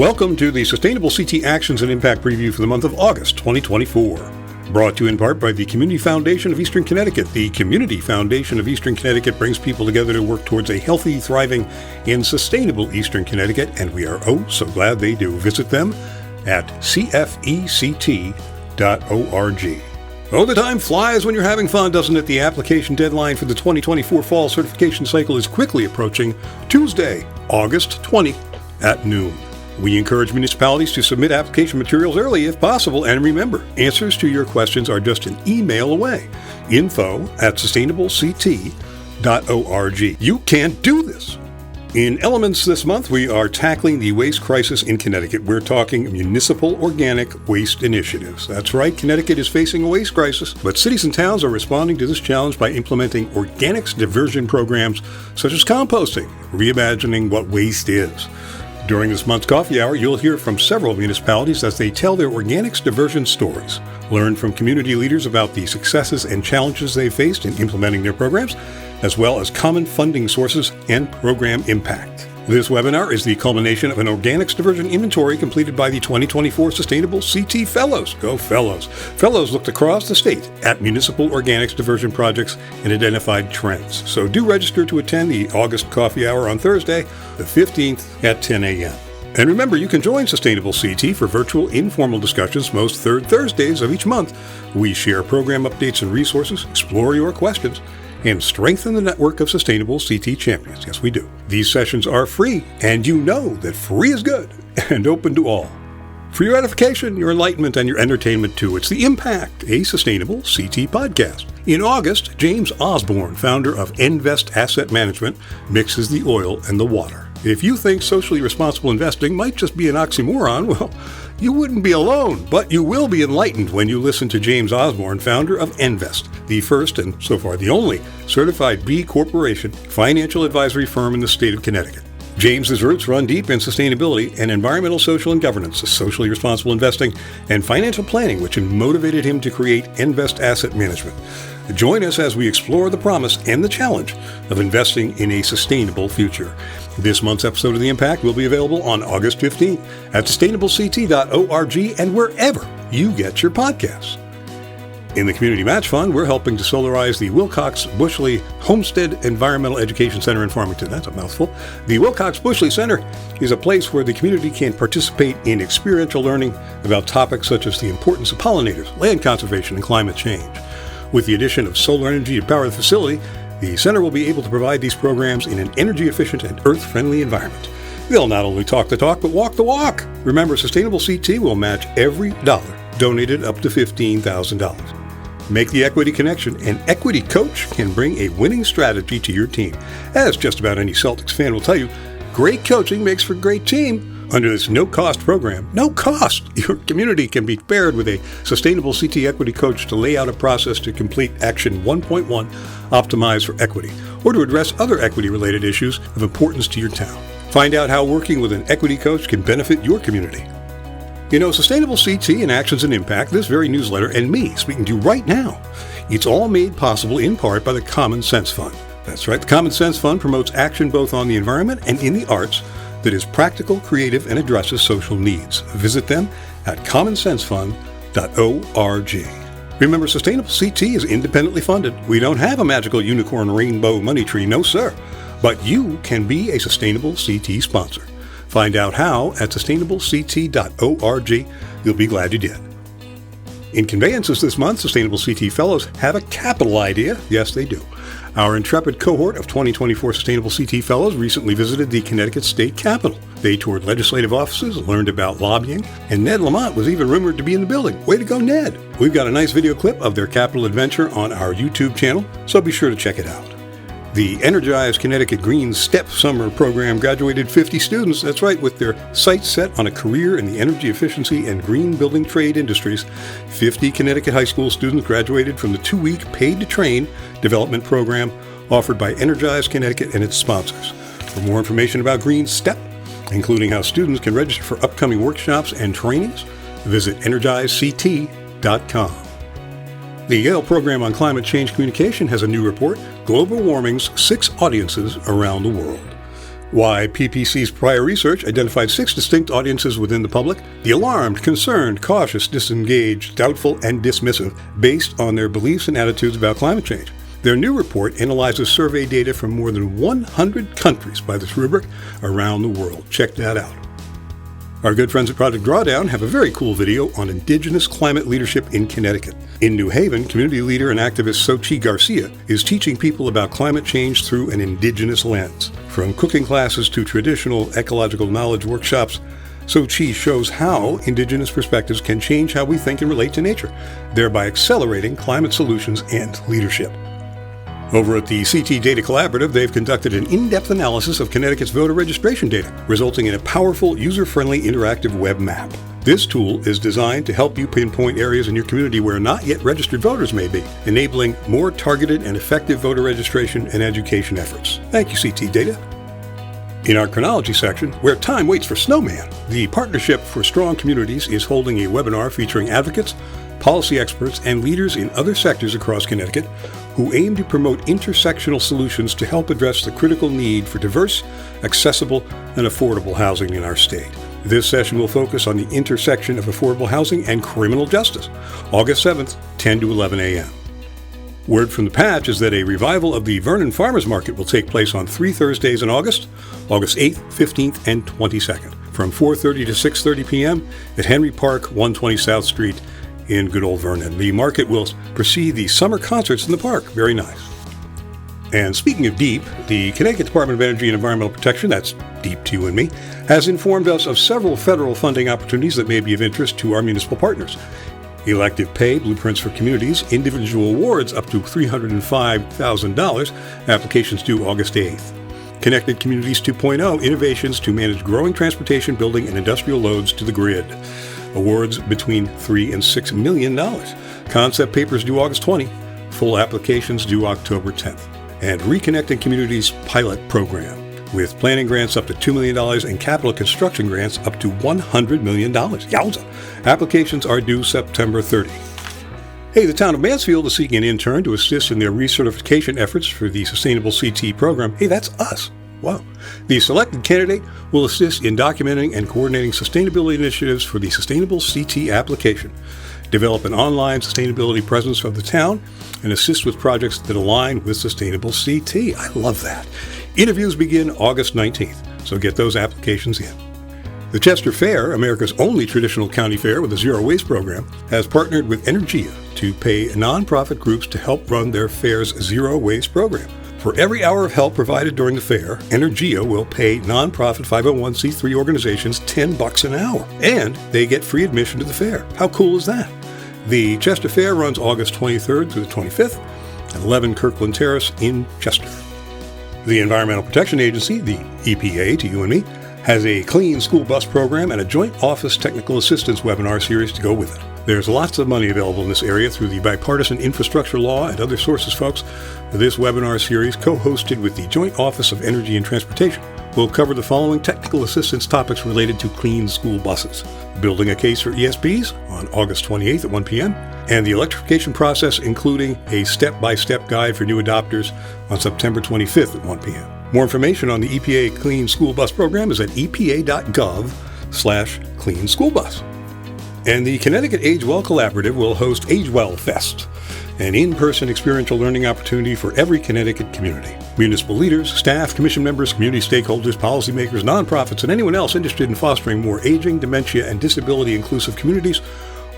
Welcome to the Sustainable CT Actions and Impact Preview for the month of August 2024. Brought to you in part by the Community Foundation of Eastern Connecticut. The Community Foundation of Eastern Connecticut brings people together to work towards a healthy, thriving, and sustainable Eastern Connecticut, and we are so glad they do. Visit them at cfect.org. Oh, the time flies when you're having fun, doesn't it? The application deadline for the 2024 fall certification cycle is quickly approaching Tuesday, August 20 at noon. We encourage municipalities to submit application materials early if possible, and remember, answers to your questions are just an email away. info@sustainablect.org. You can do this! In Elements this month, we are tackling the waste crisis in Connecticut. We're talking municipal organic waste initiatives. That's right, Connecticut is facing a waste crisis, but cities and towns are responding to this challenge by implementing organics diversion programs such as composting, reimagining what waste is. During this month's coffee hour, you'll hear from several municipalities as they tell their organics diversion stories. Learn from community leaders about the successes and challenges they've faced in implementing their programs, as well as common funding sources and program impact. This webinar is the culmination of an organics diversion inventory completed by the 2024 Sustainable CT Fellows. Go Fellows! Fellows looked across the state at municipal organics diversion projects and identified trends. So do register to attend the August coffee hour on Thursday, the 15th at 10 a.m. And remember, you can join Sustainable CT for virtual informal discussions most third Thursdays of each month. We share program updates and resources, explore your questions, and strengthen the network of Sustainable CT champions. Yes, we do. These sessions are free, and you know that free is good and open to all. For your edification, your enlightenment, and your entertainment too, it's The Impact, a Sustainable CT podcast. In August, James Osborne, founder of Envest Asset Management, mixes the oil and the water. If you think socially responsible investing might just be an oxymoron, well, you wouldn't be alone, but you will be enlightened when you listen to James Osborne, founder of Envest, the first and so far the only certified B Corporation financial advisory firm in the state of Connecticut. James's roots run deep in sustainability and environmental, social, and governance, socially responsible investing, and financial planning, which motivated him to create Envest Asset Management. Join us as we explore the promise and the challenge of investing in a sustainable future. This month's episode of The Impact will be available on August 15th at sustainablect.org and wherever you get your podcasts. In the Community Match Fund, we're helping to solarize the Wilcox-Bushley Homestead Environmental Education Center in Farmington. That's a mouthful. The Wilcox-Bushley Center is a place where the community can participate in experiential learning about topics such as the importance of pollinators, land conservation, and climate change. With the addition of solar energy to power the facility, the center will be able to provide these programs in an energy-efficient and earth-friendly environment. They'll not only talk the talk, but walk the walk. Remember, Sustainable CT will match every dollar donated up to $15,000. Make the equity connection. An equity coach can bring a winning strategy to your team. As just about any Celtics fan will tell you, great coaching makes for a great team. Under this no-cost program, no cost, your community can be paired with a Sustainable CT equity coach to lay out a process to complete Action 1.1, Optimize for Equity, or to address other equity-related issues of importance to your town. Find out how working with an equity coach can benefit your community. You know, Sustainable CT and Actions and Impact, this very newsletter, and me speaking to you right now, it's all made possible in part by the Common Sense Fund. That's right, the Common Sense Fund promotes action both on the environment and in the arts that is practical, creative, and addresses social needs. Visit them at commonsensefund.org. Remember, Sustainable CT is independently funded. We don't have a magical unicorn rainbow money tree, no sir. But you can be a Sustainable CT sponsor. Find out how at sustainablect.org. You'll be glad you did. In conveyances this month, Sustainable CT Fellows have a capital idea. Yes, they do. Our intrepid cohort of 2024 Sustainable CT Fellows recently visited the Connecticut State Capitol. They toured legislative offices, learned about lobbying, and Ned Lamont was even rumored to be in the building. Way to go, Ned! We've got a nice video clip of their Capitol adventure on our YouTube channel, so be sure to check it out. The Energize Connecticut Green STEP Summer Program graduated 50 students, that's right, with their sights set on a career in the energy efficiency and green building trade industries. 50 Connecticut high school students graduated from the 2-week Paid to Train development program offered by Energize Connecticut and its sponsors. For more information about Green STEP, including how students can register for upcoming workshops and trainings, visit energizect.com. The Yale Program on Climate Change Communication has a new report, Global Warming's 6 Audiences Around the World. Why PPC's prior research identified 6 distinct audiences within the public: the alarmed, concerned, cautious, disengaged, doubtful, and dismissive, based on their beliefs and attitudes about climate change. Their new report analyzes survey data from more than 100 countries by this rubric around the world. Check that out. Our good friends at Project Drawdown have a very cool video on Indigenous climate leadership in Connecticut. In New Haven, community leader and activist Xochitl Garcia is teaching people about climate change through an Indigenous lens. From cooking classes to traditional ecological knowledge workshops, Xochitl shows how Indigenous perspectives can change how we think and relate to nature, thereby accelerating climate solutions and leadership. Over at the CT Data Collaborative, they've conducted an in-depth analysis of Connecticut's voter registration data, resulting in a powerful, user-friendly, interactive web map. This tool is designed to help you pinpoint areas in your community where not yet registered voters may be, enabling more targeted and effective voter registration and education efforts. Thank you, CT Data. In our chronology section, where time waits for Snowman, the Partnership for Strong Communities is holding a webinar featuring advocates, policy experts, and leaders in other sectors across Connecticut who aim to promote intersectional solutions to help address the critical need for diverse, accessible, and affordable housing in our state. This session will focus on the intersection of affordable housing and criminal justice, August 7th, 10 to 11 a.m. Word from the patch is that a revival of the Vernon Farmers Market will take place on 3 Thursdays in August, August 8th, 15th, and 22nd, from 4:30 to 6:30 p.m. at Henry Park, 120 South Street in good old Vernon. The market will precede the summer concerts in the park. Very nice. And speaking of DEEP, the Connecticut Department of Energy and Environmental Protection, that's DEEP to you and me, has informed us of several federal funding opportunities that may be of interest to our municipal partners. Elective pay, blueprints for communities, individual awards up to $305,000, applications due August 8th. Connected Communities 2.0, innovations to manage growing transportation, building, and industrial loads to the grid. Awards between $3 and $6 million. Concept papers due August 20. Full applications due October 10th. And Reconnecting Communities pilot program with planning grants up to $2 million and capital construction grants up to $100 million. Yowza! Applications are due September 30. Hey, the town of Mansfield is seeking an intern to assist in their recertification efforts for the Sustainable CT program. Hey, that's us. Wow. The selected candidate will assist in documenting and coordinating sustainability initiatives for the Sustainable CT application, develop an online sustainability presence of the town, and assist with projects that align with Sustainable CT. I love that. Interviews begin August 19th, so get those applications in. The Chester Fair, America's only traditional county fair with a zero waste program, has partnered with Energia to pay nonprofit groups to help run their fair's zero waste program. For every hour of help provided during the fair, Energia will pay nonprofit 501c3 organizations $10 an hour, and they get free admission to the fair. How cool is that? The Chester Fair runs August 23rd through the 25th at 11 Kirkland Terrace in Chester. The Environmental Protection Agency, the EPA to you and me, has a clean school bus program and a joint office technical assistance webinar series to go with it. There's lots of money available in this area through the bipartisan infrastructure law and other sources, folks. This webinar series, co-hosted with the Joint Office of Energy and Transportation, will cover the following technical assistance topics related to clean school buses: building a case for ESPs on August 28th at 1 p.m., and the electrification process, including a step-by-step guide for new adopters on September 25th at 1 p.m. More information on the EPA Clean School Bus program is at epa.gov/Clean School Bus. And the Connecticut AgeWell Collaborative will host AgeWell Fest, an in-person experiential learning opportunity for every Connecticut community. Municipal leaders, staff, commission members, community stakeholders, policymakers, nonprofits, and anyone else interested in fostering more aging, dementia, and disability-inclusive communities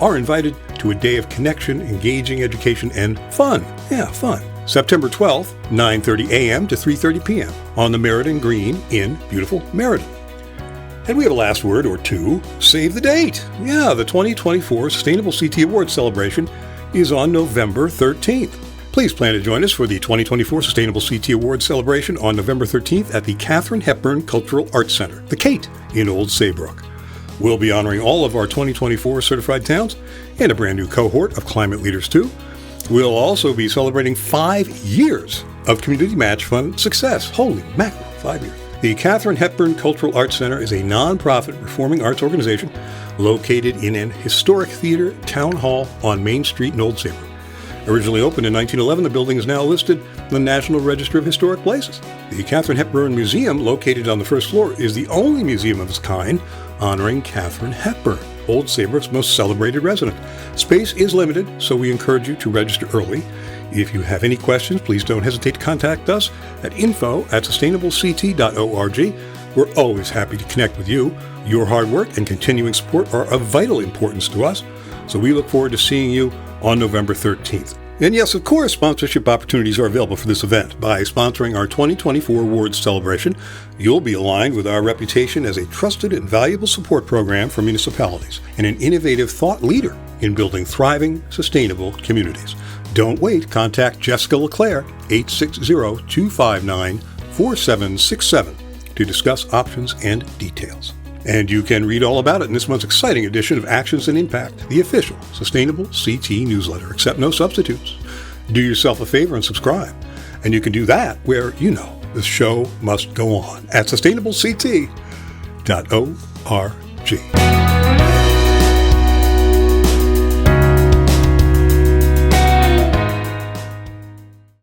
are invited to a day of connection, engaging education, and fun. Yeah, fun. September 12th, 9:30 a.m. to 3:30 p.m. on the Meriden Green in beautiful Meriden. And we have a last word or two. Save the date. Yeah, the 2024 Sustainable CT Awards celebration is on November 13th. Please plan to join us for the 2024 Sustainable CT Awards celebration on November 13th at the Katharine Hepburn Cultural Arts Center, the Kate, in Old Saybrook. We'll be honoring all of our 2024 certified towns and a brand new cohort of climate leaders too. We'll also be celebrating 5 years of Community Match Fund success. Holy mackerel, 5 years. The Katharine Hepburn Cultural Arts Center is a nonprofit performing arts organization located in an historic theater town hall on Main Street in Old Saybrook. Originally opened in 1911, the building is now listed in the National Register of Historic Places. The Katharine Hepburn Museum, located on the first floor, is the only museum of its kind honoring Katharine Hepburn, Old Saybrook's most celebrated resident. Space is limited, so we encourage you to register early. If you have any questions, please don't hesitate to contact us at info@sustainablect.org. We're always happy to connect with you. Your hard work and continuing support are of vital importance to us, so we look forward to seeing you on November 13th. And yes, of course, sponsorship opportunities are available for this event. By sponsoring our 2024 awards celebration, you'll be aligned with our reputation as a trusted and valuable support program for municipalities and an innovative thought leader in building thriving, sustainable communities. Don't wait. Contact Jessica LeClaire, 860-259-4767, to discuss options and details. And you can read all about it in this month's exciting edition of Actions and Impact, the official Sustainable CT newsletter. Accept no substitutes. Do yourself a favor and subscribe. And you can do that where the show must go on at sustainablect.org.